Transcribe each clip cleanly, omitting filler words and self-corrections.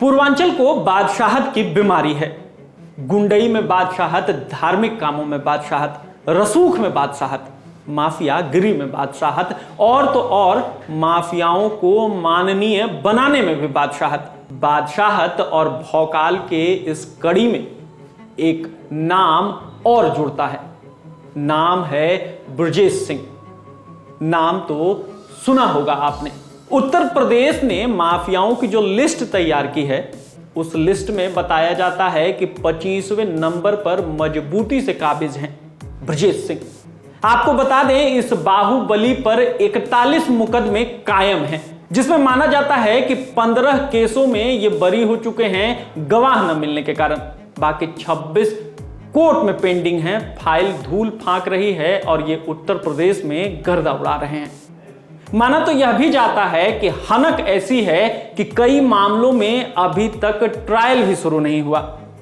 पूर्वांचल को बादशाहत की बीमारी है। गुंडई में बादशाहत, धार्मिक कामों में बादशाहत, रसूख में बादशाहत, माफियागिरी में बादशाहत और तो और माफियाओं को माननीय बनाने में भी बादशाहत। बादशाहत और भौकाल के इस कड़ी में एक नाम और जुड़ता है। नाम है ब्रजेश सिंह। नाम तो सुना होगा आपने। उत्तर प्रदेश ने माफियाओं की जो लिस्ट तैयार की है, उस लिस्ट में बताया जाता है कि 25वें नंबर पर मजबूती से काबिज हैं ब्रजेश सिंह। आपको बता दें, इस बाहुबली पर 41 मुकदमे कायम हैं, जिसमें माना जाता है कि 15 केसों में ये बरी हो चुके हैं गवाह न मिलने के कारण। बाकी 26 कोर्ट में पेंडिंग हैं। फाइल धूल फांक रही है और ये उत्तर प्रदेश में गर्दा उड़ा रहे हैं। माना तो यह भी जाता है कि हनक ऐसी है कि कई मामलों में अभी तक ट्रायल भी शुरू नहीं हुआ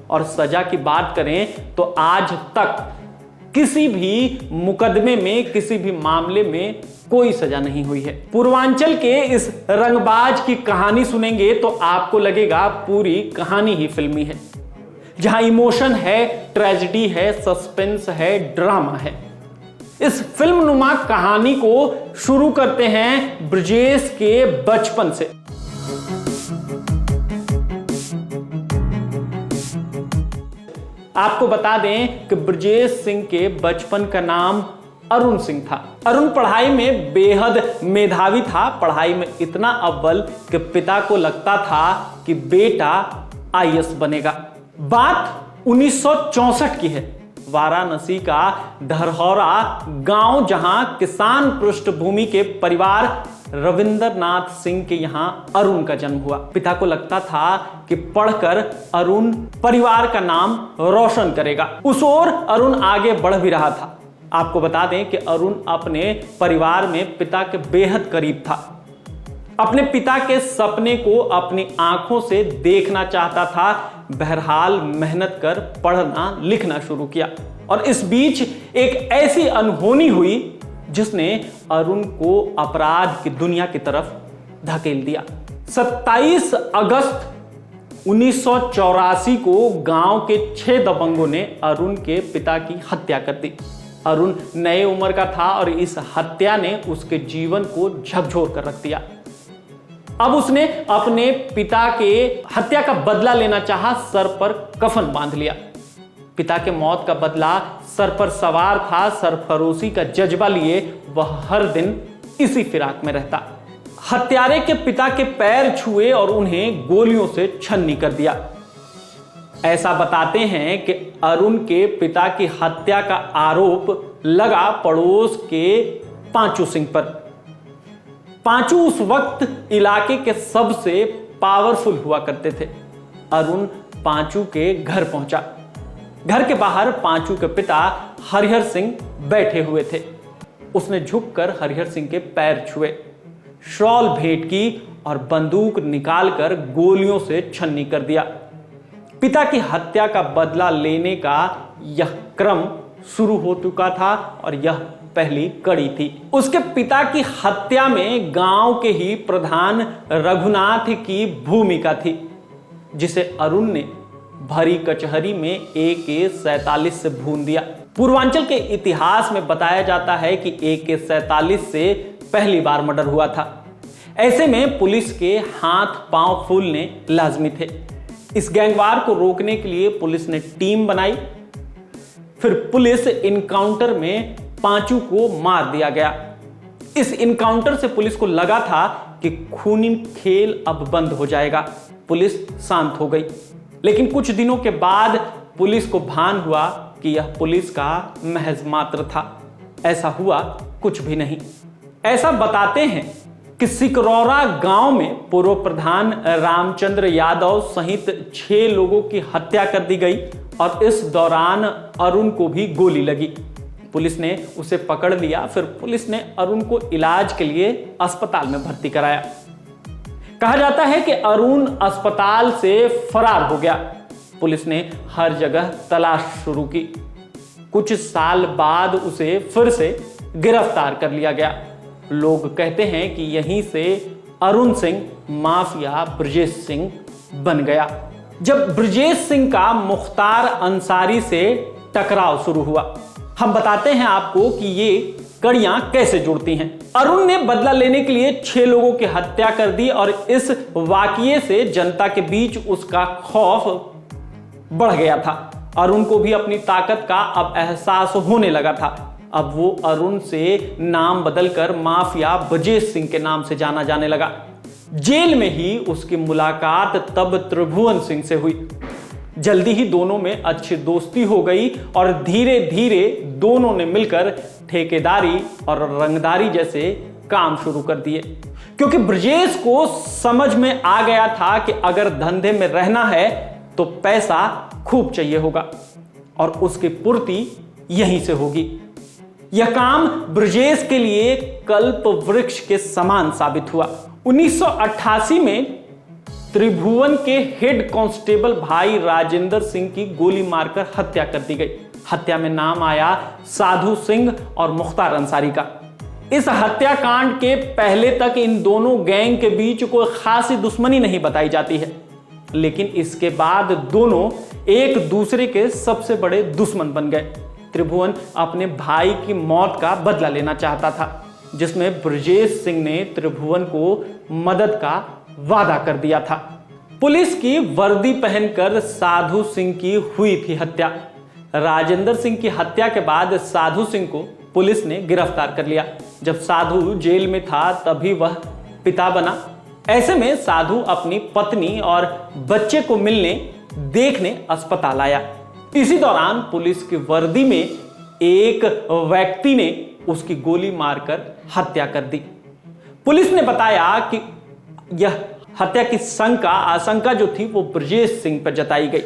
और सजा की बात करें तो आज तक किसी भी मुकदमे में, किसी भी मामले में कोई सजा नहीं हुई है। पूर्वांचल के इस रंगबाज की कहानी सुनेंगे तो आपको लगेगा पूरी कहानी ही फिल्मी है, जहां इमोशन है, ट्रेजेडी है, सस्पेंस है, ड्रामा है। इस फिल्मनुमा कहानी को शुरू करते हैं ब्रजेश के बचपन से। आपको बता दें कि ब्रजेश सिंह के बचपन का नाम अरुण सिंह था। अरुण पढ़ाई में बेहद मेधावी था। पढ़ाई में इतना अव्वल कि पिता को लगता था कि बेटा आईएएस बनेगा। बात 1964 की है। वाराणसी का धरहौरा गांव, जहां किसान पृष्ठभूमि के परिवार रविंद्रनाथ सिंह के यहां अरुण का जन्म हुआ। पिता को लगता था कि पढ़कर अरुण परिवार का नाम रोशन करेगा। उस ओर अरुण आगे बढ़ भी रहा था। आपको बता दें कि अरुण अपने परिवार में पिता के बेहद करीब था। अपने पिता के सपने को अपनी आंखों से देखना चाहता था। बहरहाल मेहनत कर पढ़ना लिखना शुरू किया और इस बीच एक ऐसी अनहोनी हुई जिसने अरुण को अपराध की दुनिया की तरफ धकेल दिया। 27 अगस्त 1984 को गांव के 6 दबंगों ने अरुण के पिता की हत्या कर दी। अरुण नए उम्र का था और इस हत्या ने उसके जीवन को झकझोर कर रख दिया। अब उसने अपने पिता के हत्या का बदला लेना चाहा। सर पर कफन बांध लिया। पिता के मौत का बदला सर पर सवार था। सरफरोशी का जज्बा लिए वह हर दिन इसी फिराक में रहता। हत्यारे के पिता के पैर छुए और उन्हें गोलियों से छन्नी कर दिया। ऐसा बताते हैं कि अरुण के पिता की हत्या का आरोप लगा पड़ोस के पांचू सिंह पर। पांचू उस वक्त इलाके के सबसे पावरफुल हुआ करते थे। अरुण पांचू के घर पहुंचा। घर के बाहर पांचू के पिता हरिहर सिंह बैठे हुए थे। उसने झुककर हरिहर सिंह के पैर छुए, शॉल भेंट की और बंदूक निकालकर गोलियों से छन्नी कर दिया। पिता की हत्या का बदला लेने का यह क्रम शुरू हो चुका था और यह पहली कड़ी थी। उसके पिता की हत्या में गांव के ही प्रधान रघुनाथ की भूमिका थी, जिसे अरुण ने भरी कचहरी में AK-47 से भून दिया। पूर्वांचल के इतिहास में बताया जाता है कि AK-47 से पहली बार मर्डर हुआ था। ऐसे में पुलिस के हाथ पांव फूलने लाजमी थे। इस गैंगवार को रोकने के लिए पुलिस ने टीम बनाई। फिर पुलिस इनकाउंटर में पांचू को मार दिया गया। इस इनकाउंटर से पुलिस को लगा था कि खूनी खेल अब बंद हो जाएगा। पुलिस शांत हो गई, लेकिन कुछ दिनों के बाद पुलिस को भान हुआ कि यह पुलिस का महज मात्र था। ऐसा हुआ कुछ भी नहीं। ऐसा बताते हैं कि सिकरौरा गांव में पूर्व प्रधान रामचंद्र यादव सहित 6 लोगों की हत्या कर दी गई और इस दौरान अरुण को भी गोली लगी। पुलिस ने उसे पकड़ लिया। फिर पुलिस ने अरुण को इलाज के लिए अस्पताल में भर्ती कराया। कहा जाता है कि अरुण अस्पताल से फरार हो गया। पुलिस ने हर जगह तलाश शुरू की। कुछ साल बाद उसे फिर से गिरफ्तार कर लिया गया। लोग कहते हैं कि यहीं से अरुण सिंह माफिया ब्रजेश सिंह बन गया जब ब्रजेश सिंह का मुख्तार अंसारी से टकराव शुरू हुआ। हम बताते हैं आपको कि ये कड़ियां कैसे जुड़ती हैं। अरुण ने बदला लेने के लिए 6 लोगों की हत्या कर दी और इस वाकये से जनता के बीच उसका खौफ बढ़ गया था। अरुण को भी अपनी ताकत का अब एहसास होने लगा था। अब वो अरुण से नाम बदलकर माफिया ब्रजेश सिंह के नाम से जाना जाने लगा। जेल में ही उसकी मुलाकात तब त्रिभुवन सिंह से हुई। जल्दी ही दोनों में अच्छी दोस्ती हो गई और धीरे धीरे दोनों ने मिलकर ठेकेदारी और रंगदारी जैसे काम शुरू कर दिए, क्योंकि ब्रजेश को समझ में आ गया था कि अगर धंधे में रहना है तो पैसा खूब चाहिए होगा और उसकी पूर्ति यहीं से होगी। यह काम ब्रजेश के लिए कल्प वृक्ष के समान साबित हुआ। 1988 में त्रिभुवन के हेड कांस्टेबल भाई राजेंद्र सिंह की गोली मारकर हत्या कर दी गई। हत्या में नाम आया साधु सिंह और मुख्तार अंसारी का। इस हत्याकांड के पहले तक इन दोनों गैंग के बीच कोई खासी दुश्मनी नहीं बताई जाती है, लेकिन इसके बाद दोनों एक दूसरे के सबसे बड़े दुश्मन बन गए। त्रिभुवन अपने भाई की मौत का बदला लेना चाहता था, जिसमें ब्रजेश सिंह ने त्रिभुवन को मदद का वादा कर दिया था। पुलिस की वर्दी पहनकर साधु सिंह की हुई थी हत्या। राजेंद्र सिंह की हत्या के बाद साधु सिंह को पुलिस ने गिरफ्तार कर लिया। जब साधु जेल में था तभी वह पिता बना। ऐसे में साधु अपनी पत्नी और बच्चे को मिलने देखने अस्पताल आया। इसी दौरान पुलिस की वर्दी में एक व्यक्ति ने उसकी गोली मारकर हत्या कर दी। पुलिस ने बताया कि यह हत्या की आशंका जो थी वो ब्रजेश सिंह पर जताई गई।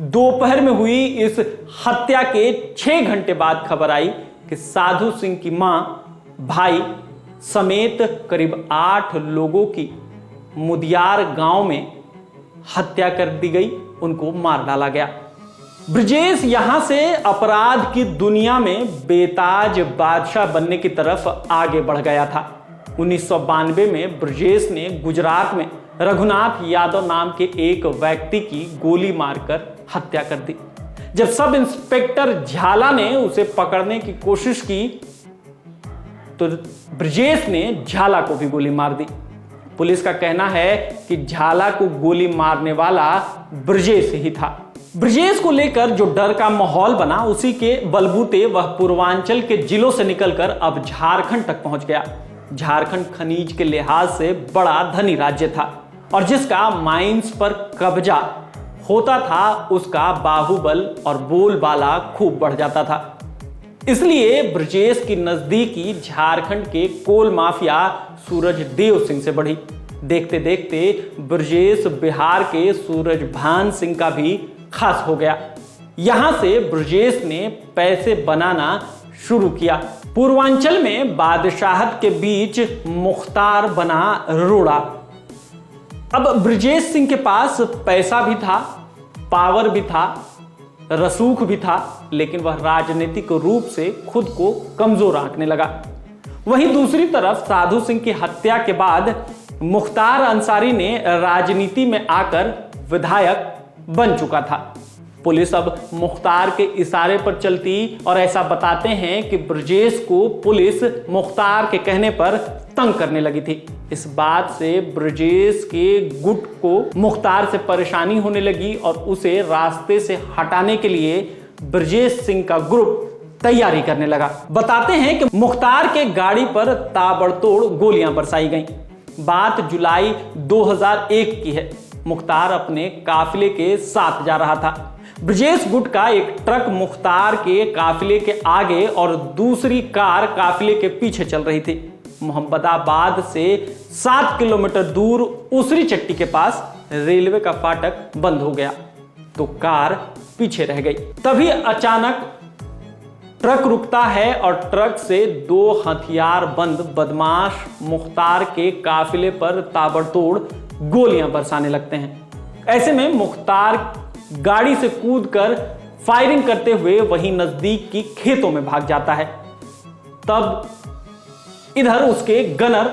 दोपहर में हुई इस हत्या के 6 घंटे बाद खबर आई कि साधु सिंह की मां, भाई समेत करीब 8 लोगों की मुदियार गांव में हत्या कर दी गई, उनको मार डाला गया। ब्रजेश यहां से अपराध की दुनिया में बेताज बादशाह बनने की तरफ आगे बढ़ गया था। 1992 में ब्रजेश ने गुजरात में रघुनाथ यादव नाम के एक व्यक्ति की गोली मारकर हत्या कर दी। जब सब इंस्पेक्टर झाला ने उसे पकड़ने की कोशिश की तो ब्रजेश ने झाला को भी गोली मार दी। पुलिस का कहना है कि झाला को गोली मारने वाला ब्रजेश ही था। ब्रजेश को लेकर जो डर का माहौल बना, उसी के बलबूते वह पूर्वांचल के जिलों से निकलकर अब झारखंड तक पहुंच गया। झारखंड खनिज के लिहाज से बड़ा धनी राज्य था और जिसका माइंस पर कब्जा होता था उसका बाहुबल और बोलबाला खूब बढ़ जाता था। इसलिए ब्रजेश की नजदीकी झारखंड के कोल माफिया सूरजदेव सिंह से बढ़ी। देखते देखते ब्रजेश बिहार के सूरजभान सिंह का भी खास हो गया। यहां से ब्रजेश ने पैसे बनाना शुरू किया। पूर्वांचल में बादशाहत के बीच मुख्तार बना रोड़ा। अब ब्रजेश सिंह के पास पैसा भी था, पावर भी था, रसूख भी था, लेकिन वह राजनीतिक रूप से खुद को कमजोर आंकने लगा। वहीं दूसरी तरफ साधु सिंह की हत्या के बाद मुख्तार अंसारी ने राजनीति में आकर विधायक बन चुका था। पुलिस अब मुख्तार के इशारे पर चलती और ऐसा बताते हैं कि ब्रजेश को पुलिस मुख्तार के कहने पर तंग करने लगी थी। इस बात से ब्रजेश के गुट को मुख्तार से परेशानी होने लगी और उसे रास्ते से हटाने के लिए ब्रजेश सिंह का ग्रुप तैयारी करने लगा। बताते हैं कि मुख्तार के गाड़ी पर ताबड़तोड़ गोलियां बरसाई गईं। बात जुलाई 2001 की है। मुख्तार अपने काफिले के साथ जा रहा था। ब्रजेश गुट का एक ट्रक मुख्तार के काफिले के आगे और दूसरी कार काफिले के पीछे चल रही थी। मोहम्मदाबाद से 7 किलोमीटर दूर उसरी चट्टी के पास रेलवे का फाटक बंद हो गया तो कार पीछे रह गई। तभी अचानक ट्रक रुकता है और ट्रक से 2 हथियार बंद बदमाश मुख्तार के काफिले पर ताबड़तोड़ गोलियां बरसाने लगते हैं। ऐसे में मुख्तार गाड़ी से कूदकर फायरिंग करते हुए वहीं नजदीक की खेतों में भाग जाता है। तब इधर उसके गनर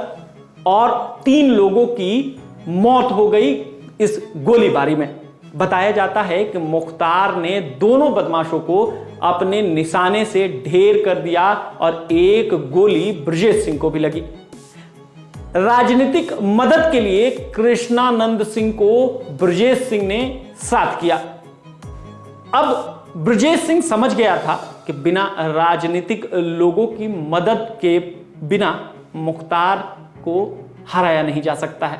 और 3 लोगों की मौत हो गई इस गोलीबारी में। बताया जाता है कि मुख्तार ने दोनों बदमाशों को अपने निशाने से ढेर कर दिया और एक गोली ब्रजेश सिंह को भी लगी। राजनीतिक मदद के लिए कृष्णानंद सिंह को ब्रजेश सिंह ने साथ किया। अब ब्रजेश सिंह समझ गया था कि बिना राजनीतिक लोगों की मदद के बिना मुख्तार को हराया नहीं जा सकता है,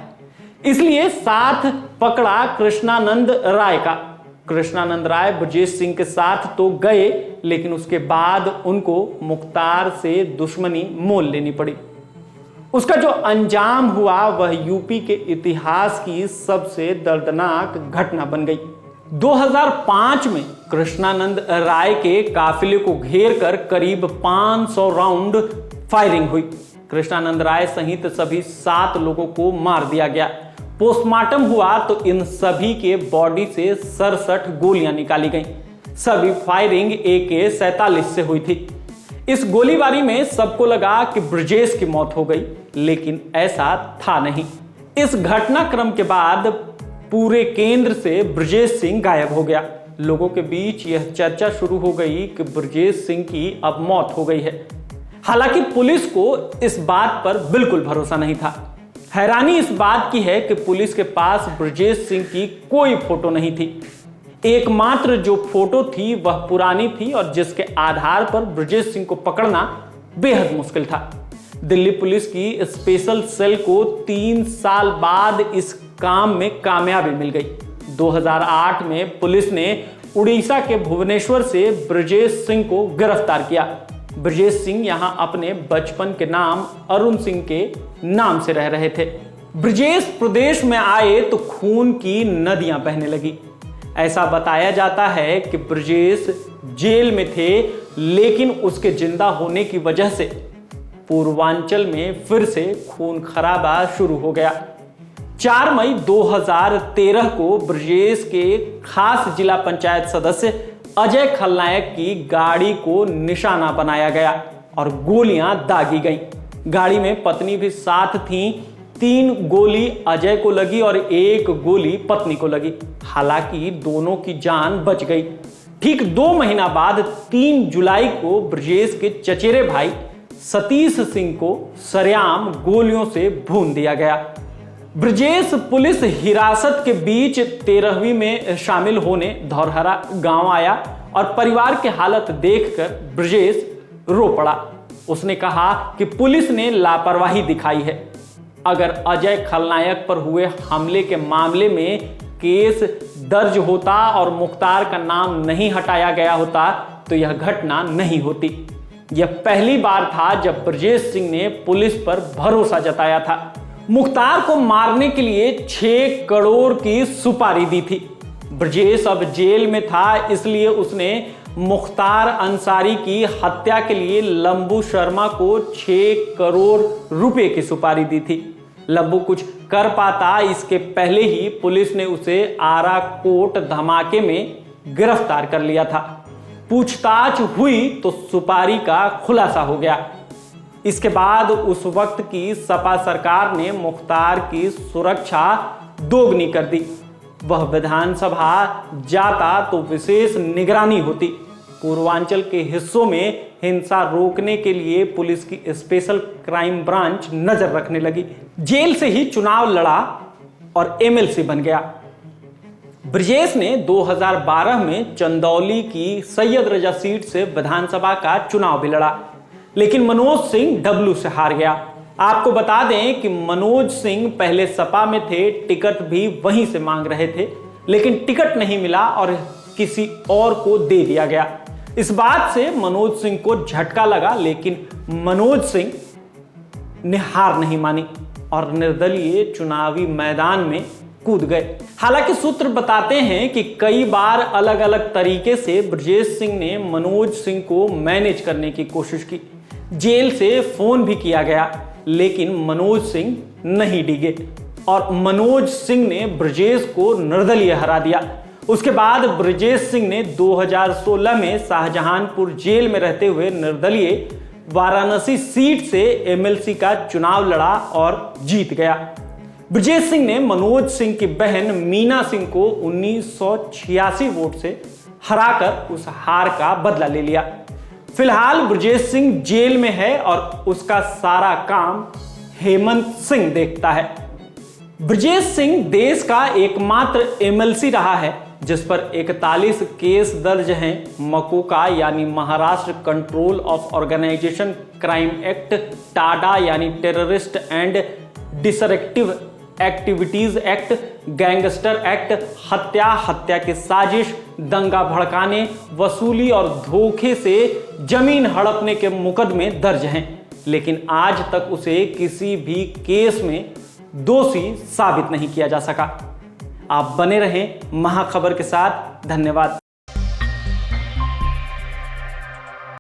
इसलिए साथ पकड़ा कृष्णानंद राय का। कृष्णानंद राय ब्रजेश सिंह के साथ तो गए, लेकिन उसके बाद उनको मुख्तार से दुश्मनी मोल लेनी पड़ी। उसका जो अंजाम हुआ वह यूपी के इतिहास की सबसे दर्दनाक घटना बन गई। 2005 में कृष्णानंद राय के काफिले को घेर कर करीब 500 राउंड फायरिंग हुई। कृष्णानंद राय सहित सभी 7 लोगों को मार दिया गया। पोस्टमार्टम हुआ तो इन सभी के बॉडी से 67 गोलियां निकाली गईं। सभी फायरिंग AK-47 से हुई थी। इस गोलीबारी में सबको लगा कि ब्रजेश की मौत हो गई, लेकिन ऐसा था नहीं। इस घटनाक्रम के बाद पूरे केंद्र से ब्रजेश सिंह गायब हो गया। लोगों के बीच यह चर्चा शुरू हो गई कि ब्रजेश सिंह की अब मौत हो गई है। हालांकि पुलिस को इस बात पर बिल्कुल भरोसा नहीं था। हैरानी इस बात की है कि पुलिस के पास ब्रजेश सिंह की कोई फोटो नहीं थी। एकमात्र जो फोटो थी वह पुरानी थी और जिसके आधार पर ब्रजेश सिंह को पकड़ना बेहद मुश्किल था। दिल्ली पुलिस की स्पेशल सेल को 3 साल बाद इस काम में कामयाबी मिल गई। 2008 में पुलिस ने उड़ीसा के भुवनेश्वर से ब्रजेश सिंह को गिरफ्तार किया। ब्रजेश सिंह यहां अपने बचपन के नाम अरुण सिंह के नाम से रह रहे थे। ब्रजेश प्रदेश में आए तो खून की नदियां बहने लगी। ऐसा बताया जाता है कि ब्रजेश जेल में थे, लेकिन उसके जिंदा होने की वजह से पूर्वांचल में फिर से खून खराबा शुरू हो गया। 4 मई 2013 को ब्रजेश के खास जिला पंचायत सदस्य अजय खलनायक की गाड़ी को निशाना बनाया गया और गोलियां दागी गईं। गाड़ी में पत्नी भी साथ थी। 3 गोली अजय को लगी और 1 गोली पत्नी को लगी। हालांकि दोनों की जान बच गई। ठीक 2 महीना बाद 3 जुलाई को ब्रजेश के चचेरे भाई सतीश सिंह को सरेआम गोलियों से भून दिया गया। ब्रजेश पुलिस हिरासत के बीच 13वीं में शामिल होने धौरहरा गांव आया और परिवार की हालत देखकर ब्रजेश रो पड़ा। उसने कहा कि पुलिस ने लापरवाही दिखाई है। अगर अजय खलनायक पर हुए हमले के मामले में केस दर्ज होता और मुख्तार का नाम नहीं हटाया गया होता तो यह घटना नहीं होती। यह पहली बार था जब ब्रजेश सिंह ने पुलिस पर भरोसा जताया था। मुख्तार को मारने के लिए 6 करोड़ की सुपारी दी थी। ब्रजेश अब जेल में था, इसलिए उसने मुख्तार अंसारी की हत्या के लिए लंबू शर्मा को 6 करोड़ रुपए की सुपारी दी थी। लंबू कुछ कर पाता इसके पहले ही पुलिस ने उसे आरा कोट धमाके में गिरफ्तार कर लिया था। पूछताछ हुई तो सुपारी का खुलासा हो गया। इसके बाद उस वक्त की सपा सरकार ने मुख्तार की सुरक्षा दोगुनी कर दी। वह विधानसभा जाता तो विशेष निगरानी होती। पूर्वांचल के हिस्सों में हिंसा रोकने के लिए पुलिस की स्पेशल क्राइम ब्रांच नजर रखने लगी। जेल से ही चुनाव लड़ा और MLC बन गया। ब्रजेश ने 2012 में चंदौली की सैयद रजा सीट से विधानसभा का चुनाव भी लड़ा, लेकिन मनोज सिंह डब्लू से हार गया। आपको बता दें कि मनोज सिंह पहले सपा में थे, टिकट भी वहीं से मांग रहे थे, लेकिन टिकट नहीं मिला और किसी और को दे दिया गया। इस बात से मनोज सिंह को झटका लगा, लेकिन मनोज सिंह ने हार नहीं मानी और निर्दलीय चुनावी मैदान में कूद गए। हालांकि सूत्र बताते हैं कि कई बार अलग अलग तरीके से ब्रजेश सिंह ने मनोज सिंह को मैनेज करने की कोशिश की। जेल से फोन भी किया गया, लेकिन मनोज सिंह नहीं डिगे और मनोज सिंह ने ब्रजेश को निर्दलीय हरा दिया। उसके बाद ब्रजेश सिंह ने 2016 में शाहजहानपुर जेल में रहते हुए निर्दलीय वाराणसी सीट से MLC का चुनाव लड़ा और जीत गया। ब्रजेश सिंह ने मनोज सिंह की बहन मीना सिंह को 1986 वोट से हराकर उस हार का बदला ले लिया। फिलहाल ब्रजेश सिंह जेल में है और उसका सारा काम हेमंत सिंह देखता है। ब्रजेश सिंह देश का एकमात्र एमएलसी रहा है जिस पर 41 केस दर्ज हैं। मकोका यानी Maharashtra control of organisation crime act, TADA यानी terrorist and disruptive activities act, gangster act, हत्या की साजिश, दंगा भड़काने, वसूली और धोखे से जमीन हड़पने के मुकदमे दर्ज हैं, लेकिन आज तक उसे किसी भी केस में दोषी साबित नहीं किया जा सका। आप बने रहें महाखबर के साथ। धन्यवाद।